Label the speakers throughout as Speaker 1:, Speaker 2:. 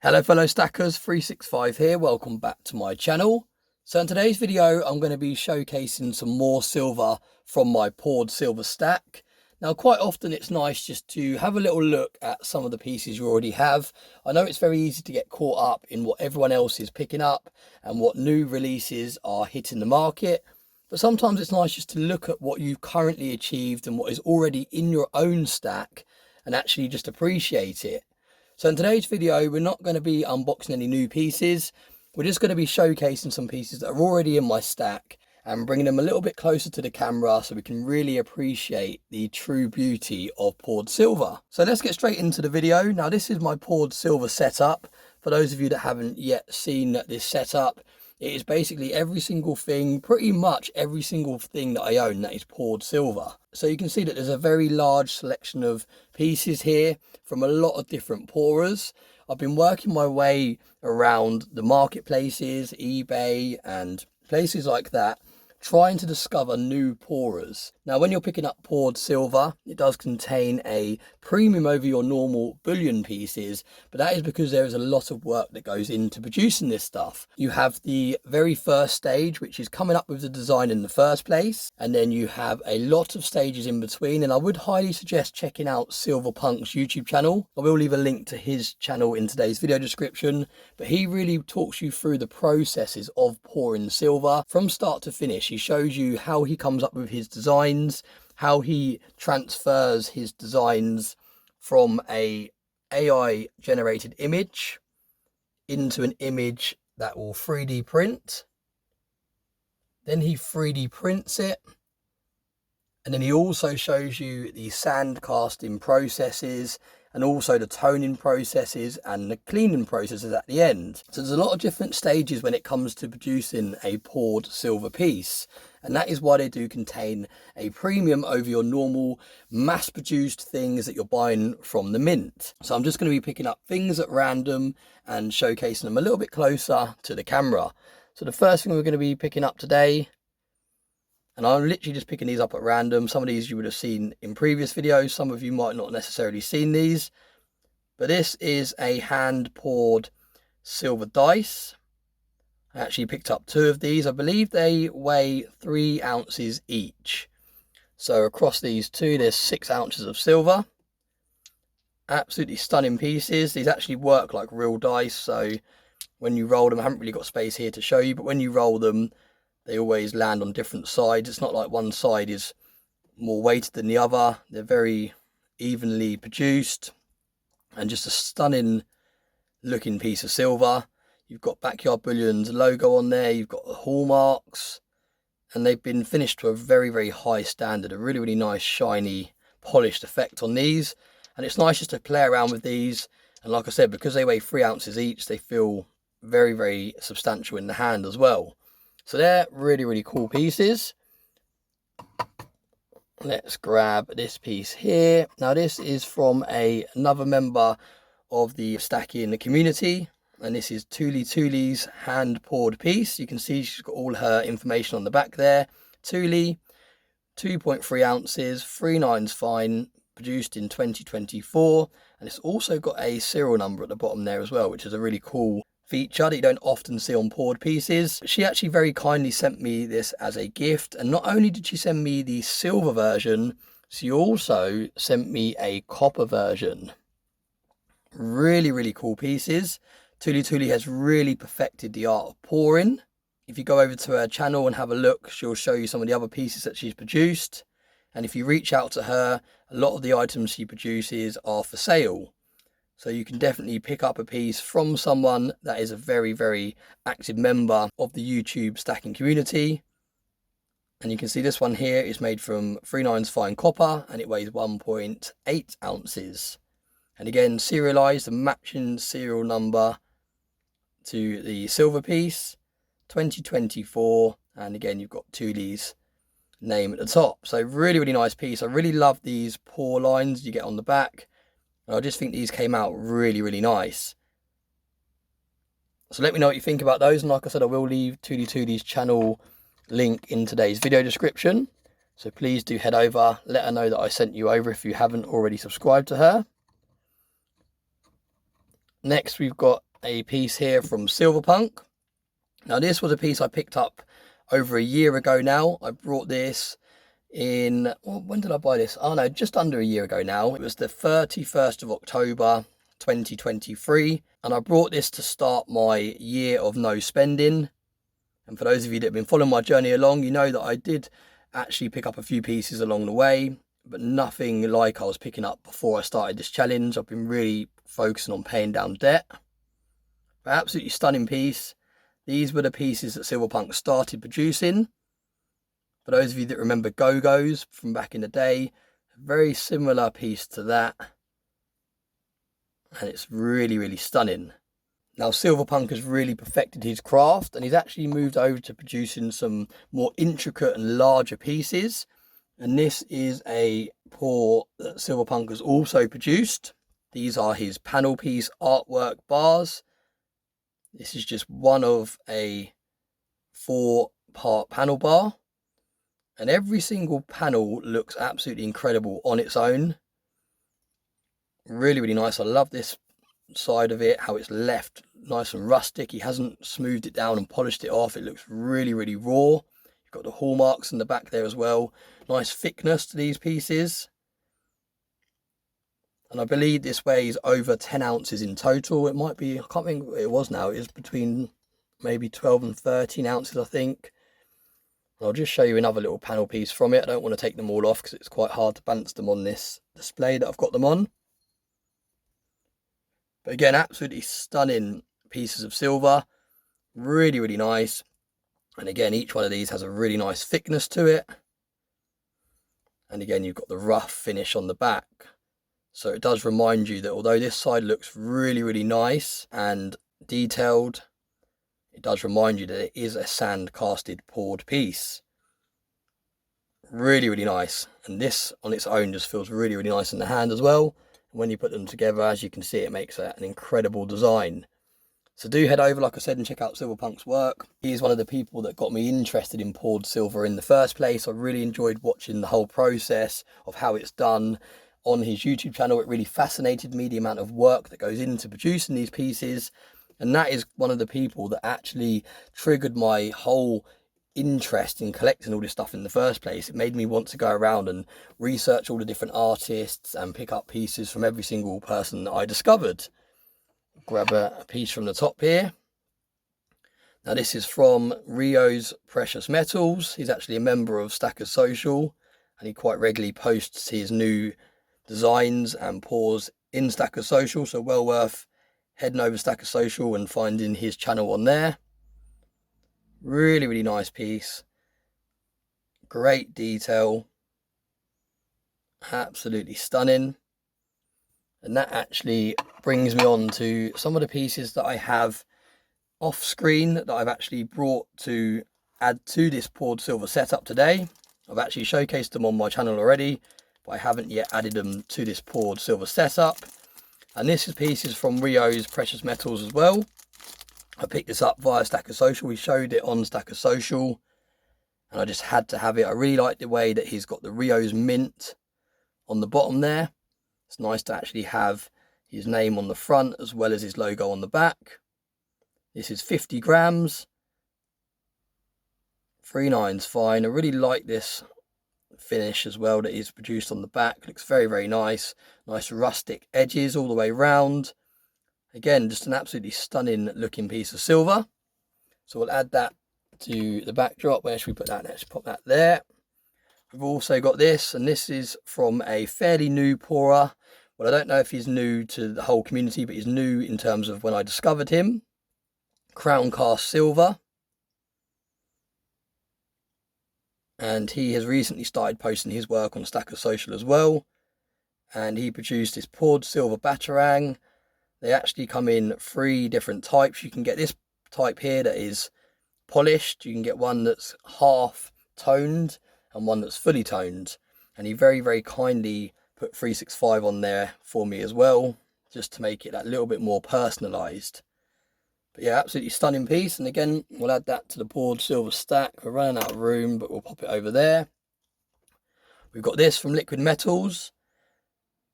Speaker 1: Hello fellow stackers, 365 here, welcome back to my channel. So in today's video I'm going to be showcasing some more silver from my poured silver stack. Now quite often it's nice just to have a little look at some of the pieces you already have. I know it's very easy to get caught up in what everyone else is picking up and what new releases are hitting the market. But sometimes it's nice just to look at what you've currently achieved and what is already in your own stack and actually just appreciate it. So in today's video, we're not going to be unboxing any new pieces. We're just going to be showcasing some pieces that are already in my stack and bringing them a little bit closer to the camera so we can really appreciate the true beauty of poured silver. So let's get straight into the video. Now this is my poured silver setup. For those of you that haven't yet seen this setup, it is basically every single thing, pretty much every single thing that I own that is poured silver. So you can see that there's a very large selection of pieces here from a lot of different pourers. I've been working my way around the marketplaces, eBay and places like that, trying to discover new pourers. Now when you're picking up poured silver, it does contain a premium over your normal bullion pieces, but that is because there is a lot of work that goes into producing this stuff. You have the very first stage, which is coming up with the design in the first place, and then you have a lot of stages in between, and I would highly suggest checking out Silverpunk's YouTube channel. I will leave a link to his channel in today's video description, but he really talks you through the processes of pouring silver from start to finish. He shows you how he comes up with his designs, how he transfers his designs from a AI generated image into an image that will 3D print. Then he 3D prints it. And then he also shows you the sand casting processes and also the toning processes and the cleaning processes at the end. So there's a lot of different stages when it comes to producing a poured silver piece. And that is why they do contain a premium over your normal mass-produced things that you're buying from the mint. So I'm just going to be picking up things at random and showcasing them a little bit closer to the camera. So the first thing we're going to be picking up today, and I'm literally just picking these up at random. Some of these you would have seen in previous videos. Some of you might not necessarily seen these. But this is a hand-poured silver dice. I actually picked up 2 of these. I believe they weigh 3 ounces each. So across these 2, there's 6 ounces of silver. Absolutely stunning pieces. These actually work like real dice. So when you roll them, I haven't really got space here to show you, but when you roll them, they always land on different sides. It's not like one side is more weighted than the other. They're very evenly produced and just a stunning looking piece of silver. You've got Backyard Bullion's logo on there. You've got the hallmarks, and they've been finished to a very, very high standard. A really, really nice, shiny, polished effect on these. And it's nice just to play around with these. And like I said, because they weigh 3 ounces each, they feel very, very substantial in the hand as well. So they're really, really cool pieces. Let's grab this piece here. Now this is from another member of the stacking community. And this is Tuli's hand poured piece. You can see she's got all her information on the back there. Tuli, 2.3 ounces, 3 nines fine, produced in 2024. And it's also got a serial number at the bottom there as well, which is a really cool feature that you don't often see on poured pieces. She actually very kindly sent me this as a gift, and not only did she send me the silver version, she also sent me a copper version. Really, really cool pieces. Tuli has really perfected the art of pouring. If you go over to her channel and have a look, she'll show you some of the other pieces that she's produced, and if you reach out to her, a lot of the items she produces are for sale. So you can definitely pick up a piece from someone that is a very, very active member of the YouTube stacking community. And you can see this one here is made from 3 nines fine copper and it weighs 1.8 ounces. And again, serialized, a matching serial number to the silver piece, 2024. And again, you've got Tuli's name at the top. So really, really nice piece. I really love these pour lines you get on the back. I just think these came out really, really nice. So let me know what you think about those. And like I said, I will leave Tuli's channel link in today's video description. So please do head over, let her know that I sent you over if you haven't already subscribed to her. Next, we've got a piece here from Silverpunk. Now, this was a piece I picked up over a year ago now. I brought this in, well, when did I buy this? Oh no, just under a year ago now. It was the 31st of October 2023, and I brought this to start my year of no spending. And for those of you that have been following my journey along, you know that I did actually pick up a few pieces along the way, but nothing like I was picking up before I started this challenge. I've been really focusing on paying down debt. But absolutely stunning piece. These were the pieces that Silverpunk started producing. For those of you that remember Go-Go's from back in the day, a very similar piece to that. And it's really, really stunning. Now, Silverpunk has really perfected his craft, and he's actually moved over to producing some more intricate and larger pieces. And this is a pour that Silverpunk has also produced. These are his panel piece artwork bars. This is just one of a 4-part panel bar. And every single panel looks absolutely incredible on its own. Really, really nice. I love this side of it, how it's left nice and rustic. He hasn't smoothed it down and polished it off. It looks really, really raw. You've got the hallmarks in the back there as well. Nice thickness to these pieces. And I believe this weighs over 10 ounces in total. It might be, I can't think what it was now. It is between maybe 12 and 13 ounces, I think. And I'll just show you another little panel piece from it. I don't want to take them all off because it's quite hard to balance them on this display that I've got them on. But again, absolutely stunning pieces of silver. Really, really nice. And again, each one of these has a really nice thickness to it. And again, you've got the rough finish on the back. So it does remind you that although this side looks really, really nice and detailed, it does remind you that it is a sand casted poured piece. Really, really nice. And this on its own just feels really, really nice in the hand as well. And when you put them together, as you can see, it makes an incredible design. So do head over, like I said, and check out Silverpunk's work. He is one of the people that got me interested in poured silver in the first place. I really enjoyed watching the whole process of how it's done on his YouTube channel. It really fascinated me, the amount of work that goes into producing these pieces. And that is one of the people that actually triggered my whole interest in collecting all this stuff in the first place. It made me want to go around and research all the different artists and pick up pieces from every single person that I discovered. Grab a piece from the top here. Now this is from Rio's Precious Metals. He's actually a member of Stackers Social, and he quite regularly posts his new designs and pours in Stackers Social, so well worth heading over Stackers Social and finding his channel on there. Really, really nice piece. Great detail. Absolutely stunning. And that actually brings me on to some of the pieces that I have off screen that I've actually brought to add to this poured silver setup today. I've actually showcased them on my channel already, but I haven't yet added them to this poured silver setup. And this is pieces from Rio's Precious Metals as well. I picked this up via Stackers Social. We showed it on Stackers Social, and I just had to have it. I really like the way that he's got the Rio's mint on the bottom there. It's nice to actually have his name on the front as well as his logo on the back. This is 50 grams. 3.9's fine. I really like this finish as well that is produced on the back. Looks very, very nice. Nice rustic edges all the way round. Again, just an absolutely stunning looking piece of silver. So we'll add that to the backdrop. Where should we put that? Let's pop that there. We've also got this, and this is from a fairly new pourer. Well, I don't know if he's new to the whole community, but he's new in terms of when I discovered him. Crown Cast Silver. And he has recently started posting his work on Stackers Social as well. And he produced this poured silver batarang. They actually come in 3 different types. You can get this type here that is polished. You can get one that's half toned and one that's fully toned. And he very, very kindly put 365 on there for me as well, just to make it that little bit more personalised. But yeah, absolutely stunning piece. And again, we'll add that to the poured silver stack. We're running out of room, but we'll pop it over there. We've got this from Liquid Metals.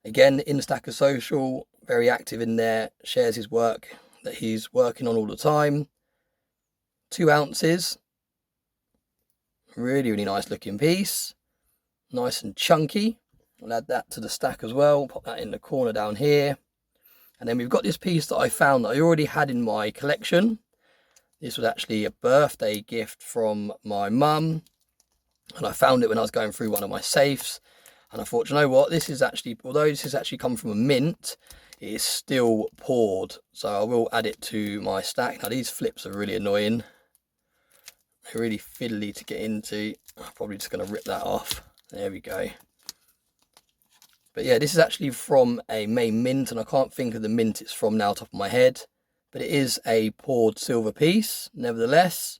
Speaker 1: Again, in Stacker Social, very active in there, shares his work that he's working on all the time. 2 ounces. Really, really nice looking piece. Nice and chunky. I'll add that to the stack as well. Pop that in the corner down here. And then we've got this piece that I found that I already had in my collection. This was actually a birthday gift from my mum. And I found it when I was going through one of my safes. And I thought, you know what, this is actually, although this has actually come from a mint, it is still poured. So I will add it to my stack. Now these flips are really annoying. They're really fiddly to get into. I'm probably just going to rip that off. There we go. But yeah, this is actually from a main mint, and I can't think of the mint it's from now top of my head. But it is a poured silver piece, nevertheless.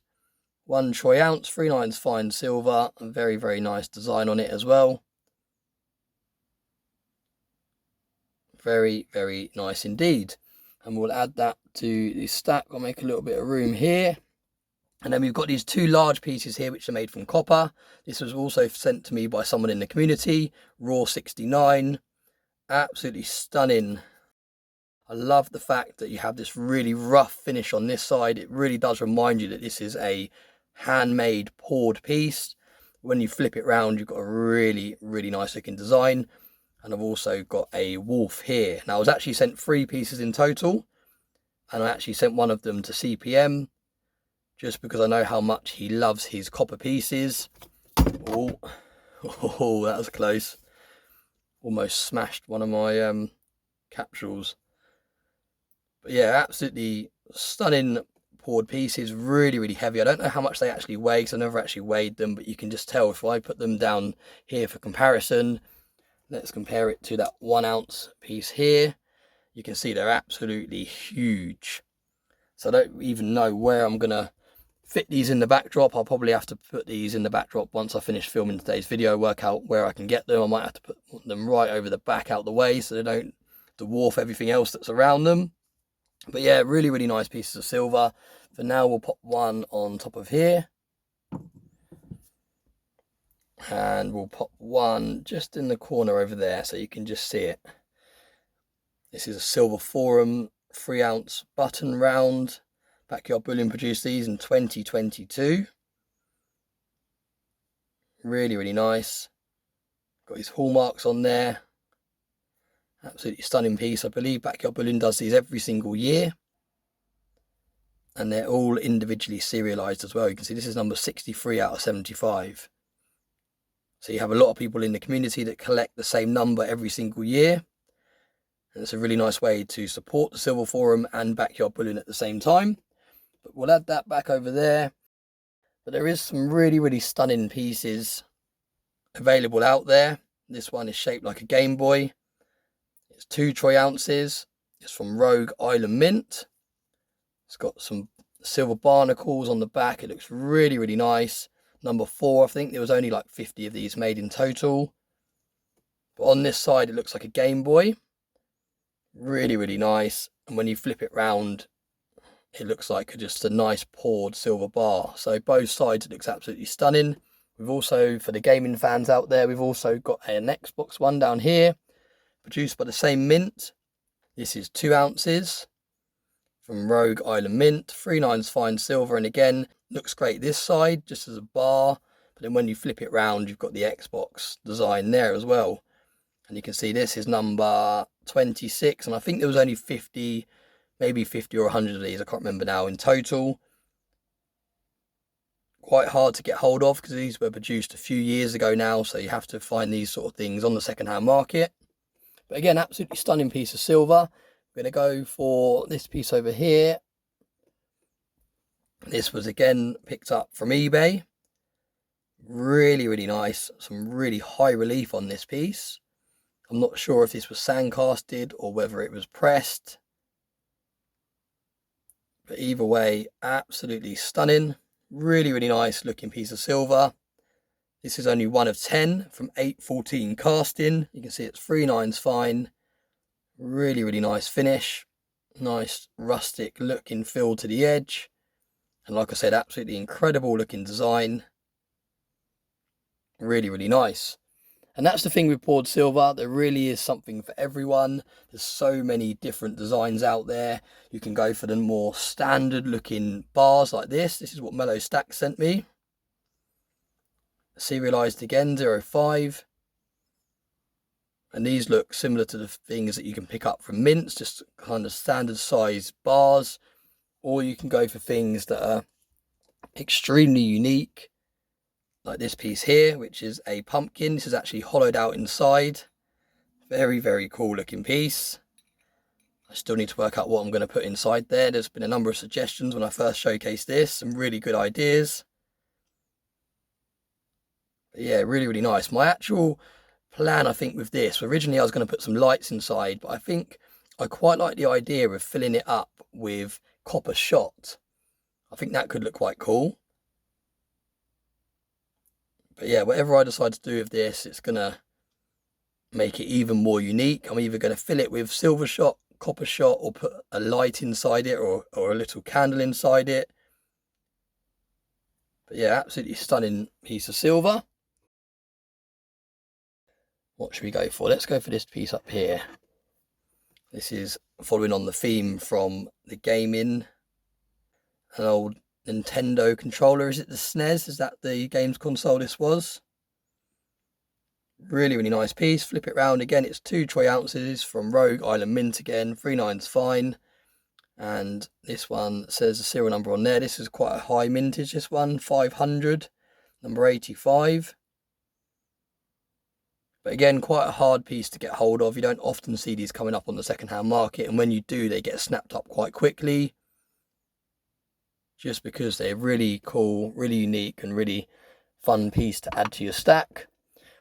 Speaker 1: 1 troy ounce, 3 nines fine silver, a very, very nice design on it as well. Very, very nice indeed. And we'll add that to the stack. I'll make a little bit of room here. And then we've got these 2 large pieces here, which are made from copper. This was also sent to me by someone in the community, Raw69. Absolutely stunning. I love the fact that you have this really rough finish on this side. It really does remind you that this is a handmade poured piece. When you flip it round, you've got a really, really nice looking design. And I've also got a wolf here. Now I was actually sent 3 pieces in total, and I actually sent one of them to CPM, just because I know how much he loves his copper pieces. Oh, that was close. Almost smashed one of my capsules. But yeah, absolutely stunning poured pieces, really, really heavy. I don't know how much they actually weigh, because I never actually weighed them, but you can just tell if I put them down here for comparison. Let's compare it to that 1 ounce piece here. You can see they're absolutely huge. So I don't even know where I'm going to fit these in the backdrop. I'll probably have to put these in the backdrop once I finish filming today's video, work out where I can get them. I might have to put them right over the back out the way so they don't dwarf everything else that's around them. But yeah, really, really nice pieces of silver. For now, we'll pop one on top of here. And we'll pop one just in the corner over there so you can just see it. This is a Silver Forum 3 ounce button round. Backyard Bullion produced these in 2022. Really, really nice. Got his hallmarks on there. Absolutely stunning piece. I believe Backyard Bullion does these every single year. And they're all individually serialized as well. You can see this is number 63 out of 75. So you have a lot of people in the community that collect the same number every single year. And it's a really nice way to support the Silver Forum and Backyard Bullion at the same time. But we'll add that back over there. But there is some really, really stunning pieces available out there. This one is shaped like a Game Boy. It's 2 troy ounces. It's from Rogue Island Mint. It's got some silver barnacles on the back. It looks really, really nice. Number 4, I think there was only like 50 of these made in total. But on this side, it looks like a Game Boy. Really, really nice. And when you flip it round, it looks like just a nice poured silver bar. So both sides, it looks absolutely stunning. We've also, for the gaming fans out there, we've also got an Xbox one down here, produced by the same mint. This is 2 ounces from Rogue Island Mint, 3 nines fine silver, and again, looks great this side, just as a bar. But then when you flip it round, you've got the Xbox design there as well. And you can see this is number 26, and I think there was only 50, maybe 50 or 100 of these, I can't remember now, in total. Quite hard to get hold of because these were produced a few years ago now, so you have to find these sort of things on the second-hand market. But again, absolutely stunning piece of silver. We're going to go for this piece over here. This was again picked up from eBay. Really, really nice. Some really high relief on this piece. I'm not sure if this was sandcasted or whether it was pressed. But either way, absolutely stunning. Really, really nice looking piece of silver. This is only 1 of 10 from 814 casting. You can see it's 3 nines fine. Really, really nice finish. Nice rustic looking feel to the edge. And like I said, absolutely incredible looking design. Really, really nice. And that's the thing with poured silver, there really is something for everyone. There's so many different designs out there. You can go for the more standard looking bars like this. This is what Mellow Stack sent me. Serialized again, 05. And these look similar to the things that you can pick up from mints, just kind of standard size bars. Or you can go for things that are extremely unique, like this piece here, which is a pumpkin. This is actually hollowed out inside. Very, very cool looking piece. I still need to work out what I'm going to put inside there. There's been a number of suggestions when I first showcased this, some really good ideas. But yeah, really, really nice. My actual plan, I think, with this, originally I was going to put some lights inside, but I think I quite like the idea of filling it up with copper shot. I think that could look quite cool. But yeah, whatever I decide to do with this, it's going to make it even more unique. I'm either going to fill it with silver shot, copper shot, or put a light inside it, or a little candle inside it. But yeah, absolutely stunning piece of silver. What should we go for? Let's go for this piece up here. This is following on the theme from the gaming. An old Nintendo controller. Is it the SNES? Is that the games console this was? Really, really nice piece. Flip it round again. It's 2 troy ounces from Rogue Island Mint again. 39's fine. And this one says the serial number on there. This is quite a high mintage, this one. 500. Number 85. But again, quite a hard piece to get hold of. You don't often see these coming up on the second-hand market. And when you do, they get snapped up quite quickly. Just because they're really cool, really unique, and really fun piece to add to your stack.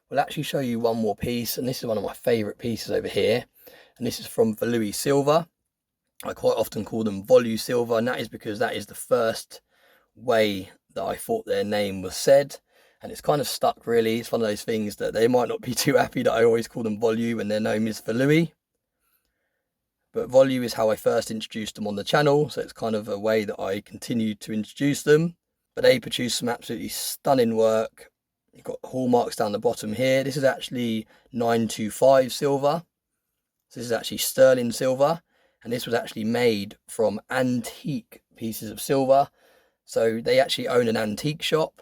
Speaker 1: We'll actually show you one more piece, and this is one of my favourite pieces over here. And this is from Volu Silver. I quite often call them Volu Silver, and that is because that is the first way that I thought their name was said. And it's kind of stuck, really. It's one of those things that they might not be too happy that I always call them Volu when their name is Volu. But Volu is how I first introduced them on the channel, so it's kind of a way that I continued to introduce them. But they produce some absolutely stunning work. You've got hallmarks down the bottom here. This is actually 925 silver. So this is actually sterling silver. And this was actually made from antique pieces of silver. So they actually own an antique shop.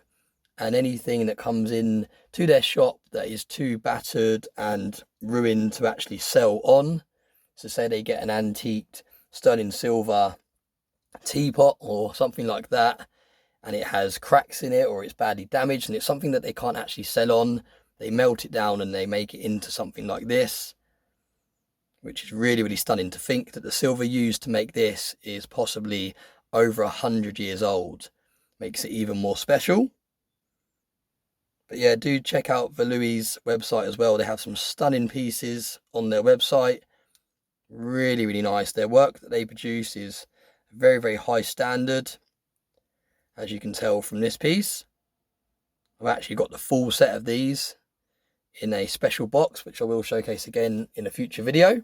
Speaker 1: And anything that comes in to their shop that is too battered and ruined to actually sell on. So say they get an antiqued sterling silver teapot or something like that, and it has cracks in it or it's badly damaged and it's something that they can't actually sell on, they melt it down and they make it into something like this, which is really, really stunning to think that the silver used to make this is possibly over 100 years old. Makes it even more special. But yeah, do check out Volui's website as well. They have some stunning pieces on their website. Really, really nice. Their work that they produce is very, very high standard, as you can tell from this piece. I've actually got the full set of these in a special box, which I will showcase again in a future video.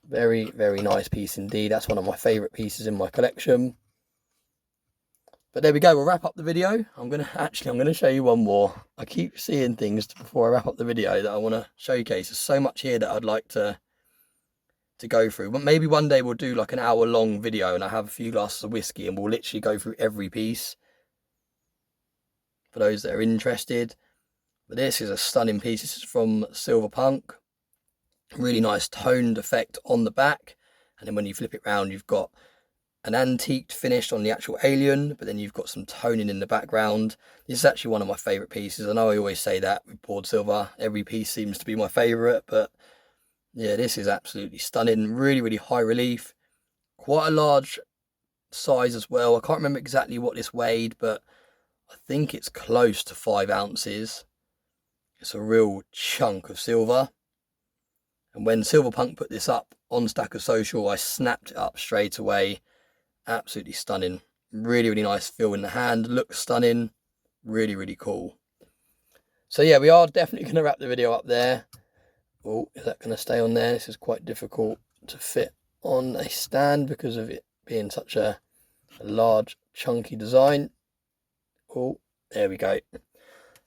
Speaker 1: Very, very nice piece indeed. That's one of my favourite pieces in my collection. But there we go, we'll wrap up the video. I'm gonna show you one more. I keep seeing things before I wrap up the video that I want to showcase. There's so much here that I'd like to go through. But maybe one day we'll do like an hour-long video and I have a few glasses of whiskey and we'll literally go through every piece for those that are interested. But this is a stunning piece. This is from Silver Punk. Really nice toned effect on the back. And then when you flip it round, you've got an antiqued finish on the actual alien, but then you've got some toning in the background. This is actually one of my favourite pieces. I know I always say that with poured silver. Every piece seems to be my favourite, but yeah, this is absolutely stunning. Really, really high relief. Quite a large size as well. I can't remember exactly what this weighed, but I think it's close to 5 ounces. It's a real chunk of silver. And when Silverpunk put this up on Stacker Social, I snapped it up straight away. Absolutely stunning. Really, really nice feel in the hand. Looks stunning. Really, really cool. So yeah, we are definitely going to wrap the video up there. Oh, is that going to stay on there? This is quite difficult to fit on a stand because of it being such a large, chunky design. Oh, there we go.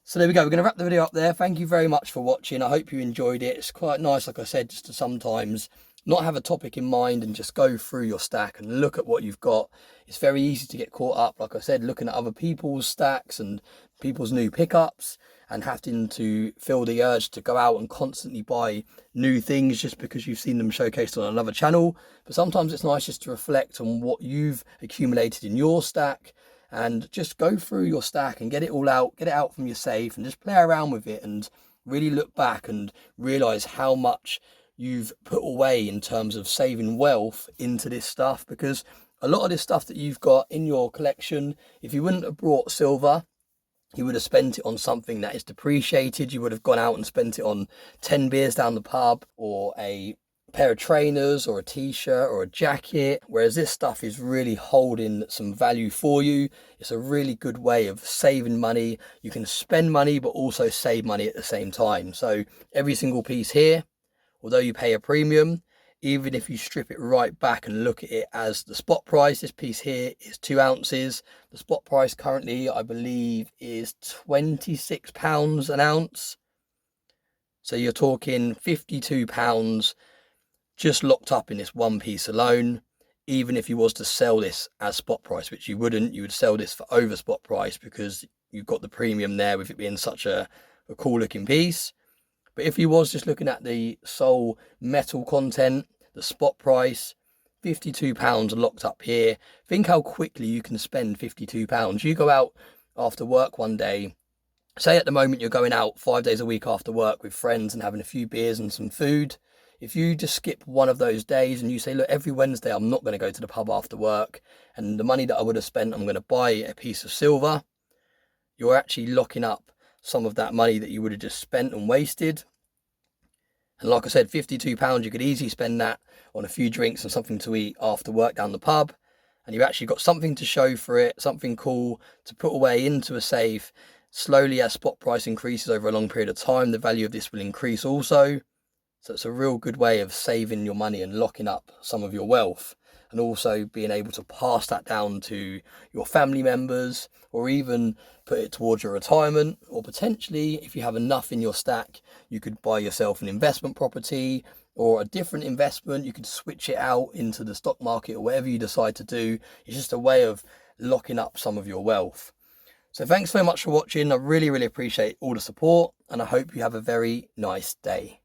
Speaker 1: So there we go. We're going to wrap the video up there. Thank you very much for watching. I hope you enjoyed it. It's quite nice, like I said, just to sometimes not have a topic in mind and just go through your stack and look at what you've got. It's very easy to get caught up, like I said, looking at other people's stacks and people's new pickups and having to feel the urge to go out and constantly buy new things just because you've seen them showcased on another channel. But sometimes it's nice just to reflect on what you've accumulated in your stack and just go through your stack and get it all out, get it out from your safe and just play around with it and really look back and realize how much you've put away in terms of saving wealth into this stuff. Because a lot of this stuff that you've got in your collection, if you wouldn't have brought silver, you would have spent it on something that is depreciated. You would have gone out and spent it on 10 beers down the pub or a pair of trainers or a t-shirt or a jacket, whereas this stuff is really holding some value for you. It's a really good way of saving money. You can spend money but also save money at the same time. So every single piece here, although you pay a premium, even if you strip it right back and look at it as the spot price, this piece here is 2 ounces. The spot price currently, I believe, is £26 an ounce. So you're talking £52 just locked up in this one piece alone. Even if you was to sell this as spot price, which you wouldn't, you would sell this for over spot price because you've got the premium there with it being such a cool looking piece. But if you was just looking at the sole metal content, the spot price, £52 locked up here. Think how quickly you can spend £52. You go out after work one day, say at the moment you're going out 5 days a week after work with friends and having a few beers and some food. If you just skip one of those days and you say, look, every Wednesday I'm not going to go to the pub after work, and the money that I would have spent, I'm going to buy a piece of silver, you're actually locking up some of that money that you would have just spent and wasted. And like I said, £52, you could easily spend that on a few drinks and something to eat after work down the pub. And you've actually got something to show for it, something cool to put away into a safe. Slowly, as spot price increases over a long period of time, the value of this will increase also. So it's a real good way of saving your money and locking up some of your wealth, and also being able to pass that down to your family members, or even put it towards your retirement, or potentially if you have enough in your stack, you could buy yourself an investment property or a different investment. You could switch it out into the stock market or whatever you decide to do. It's just a way of locking up some of your wealth. So thanks so much for watching. I really appreciate all the support, and I hope you have a very nice day.